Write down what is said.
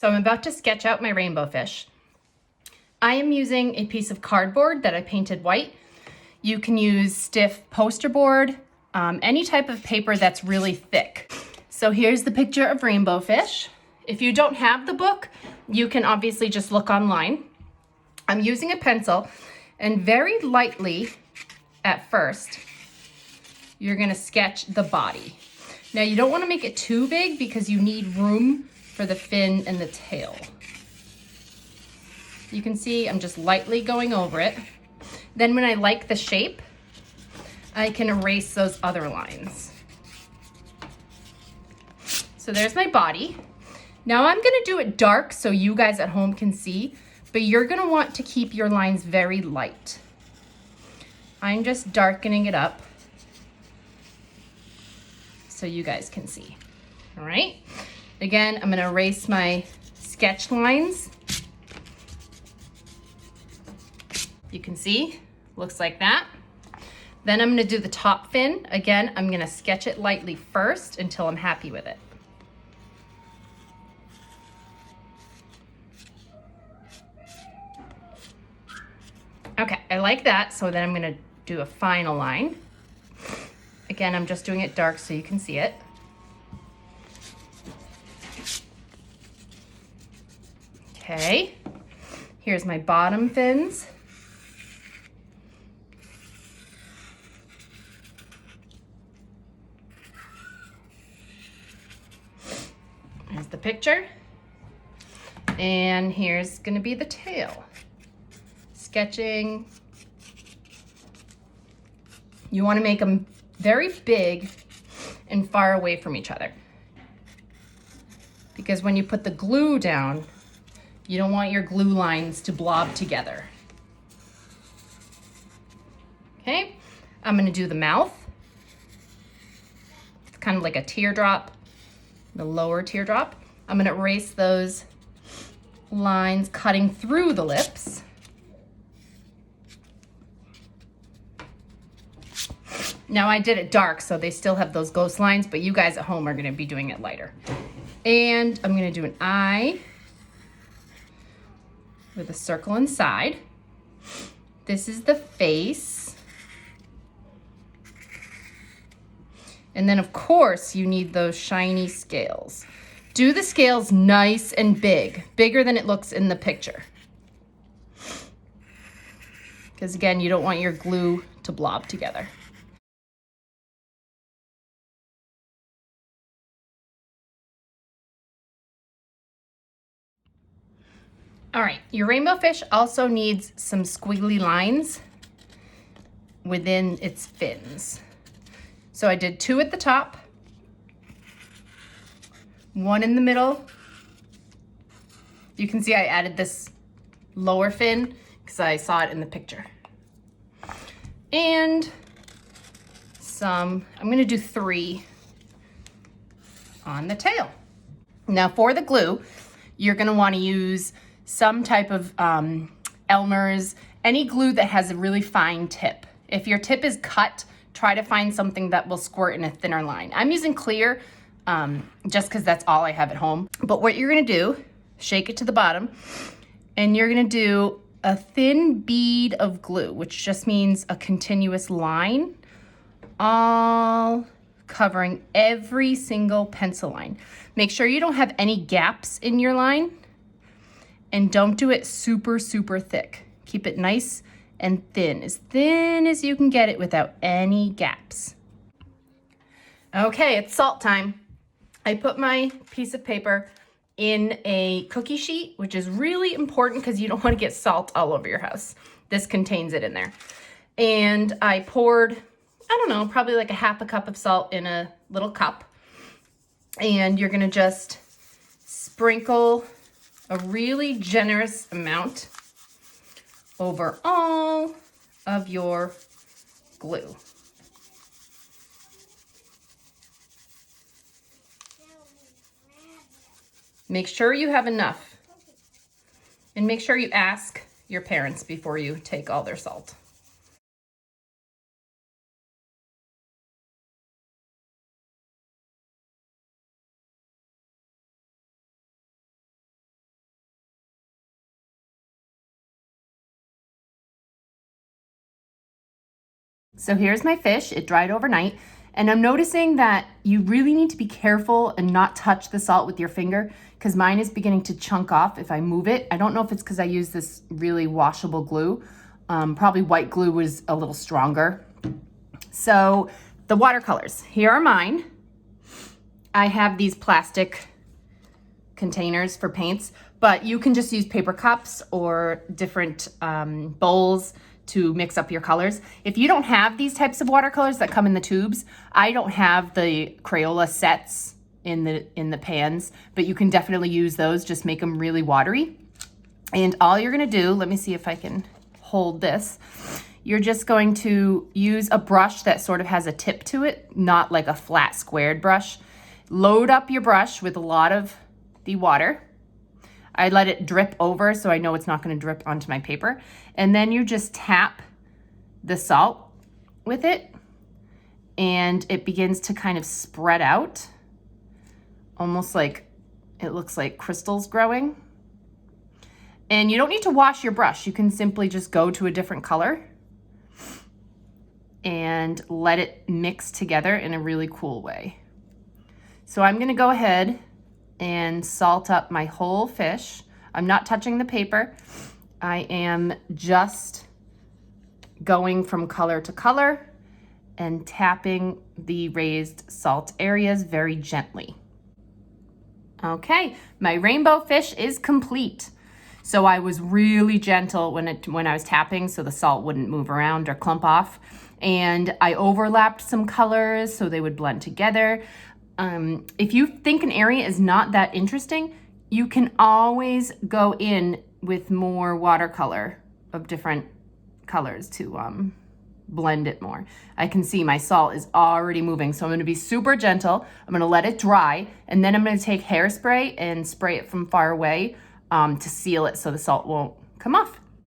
So I'm about to sketch out my rainbow fish. I am using a piece of cardboard that I painted white. You can use stiff poster board, any type of paper that's really thick. So here's the picture of rainbow fish. If you don't have the book, you can obviously just look online. I'm using a pencil, and very lightly at first, you're gonna sketch the body. Now you don't wanna make it too big because you need room for the fin and the tail. You can see I'm just lightly going over it. Then when I like the shape, I can erase those other lines. So there's my body. Now I'm gonna do it dark so you guys at home can see, but you're gonna want to keep your lines very light. I'm just darkening it up so you guys can see. All right. Again, I'm gonna erase my sketch lines. You can see, looks like that. Then I'm gonna do the top fin. Again, I'm gonna sketch it lightly first until I'm happy with it. Okay, I like that, so then I'm gonna do a final line. Again, I'm just doing it dark so you can see it. Okay, here's my bottom fins. Here's the picture. And here's gonna be the tail. Sketching. You wanna make them very big and far away from each other. Because when you put the glue down, you don't want your glue lines to blob together. Okay, I'm gonna do the mouth. It's kind of like a teardrop, the lower teardrop. I'm gonna erase those lines cutting through the lips. Now I did it dark, so they still have those ghost lines, but you guys at home are gonna be doing it lighter. And I'm gonna do an eye with a circle inside. This is the face. And then of course you need those shiny scales. Do the scales nice and big, bigger than it looks in the picture. Because again, you don't want your glue to blob together. All right, your rainbow fish also needs some squiggly lines within its fins. So I did 2 at the top, 1 in the middle. You can see I added this lower fin because I saw it in the picture. And I'm gonna do 3 on the tail. Now for the glue, you're gonna wanna use some type of Elmer's, any glue that has a really fine tip. If your tip is cut, try to find something that will squirt in a thinner line. I'm using clear just because that's all I have at home. But what you're gonna do, shake it to the bottom, and you're gonna do a thin bead of glue, which just means a continuous line, all covering every single pencil line. Make sure you don't have any gaps in your line, and don't do it super, super thick. Keep it nice and thin as you can get it without any gaps. Okay, it's salt time. I put my piece of paper in a cookie sheet, which is really important because you don't want to get salt all over your house. This contains it in there. And I poured, I don't know, probably like a half a cup of salt in a little cup. And you're gonna just sprinkle a really generous amount over all of your glue. Make sure you have enough, and make sure you ask your parents before you take all their salt. So here's my fish. It dried overnight. And I'm noticing that you really need to be careful and not touch the salt with your finger because mine is beginning to chunk off if I move it. I don't know if it's because I use this really washable glue. Probably white glue was a little stronger. So the watercolors, here are mine. I have these plastic containers for paints, but you can just use paper cups or different bowls to mix up your colors. If you don't have these types of watercolors that come in the tubes, I don't have the Crayola sets in the pans, but you can definitely use those, just make them really watery. And all you're gonna do, let me see if I can hold this. You're just going to use a brush that sort of has a tip to it, not like a flat squared brush. Load up your brush with a lot of the water. I let it drip over so I know it's not going to drip onto my paper. And then you just tap the salt with it and it begins to kind of spread out, almost like it looks like crystals growing. And you don't need to wash your brush. You can simply just go to a different color and let it mix together in a really cool way. So I'm going to go ahead and salt up my whole fish. I'm not touching the paper. I am just going from color to color and tapping the raised salt areas very gently. Okay, my rainbow fish is complete. So I was really gentle when I was tapping so the salt wouldn't move around or clump off. And I overlapped some colors so they would blend together. If you think an area is not that interesting, you can always go in with more watercolor of different colors to blend it more. I can see my salt is already moving, so I'm gonna be super gentle. I'm gonna let it dry, and then I'm gonna take hairspray and spray it from far away to seal it so the salt won't come off.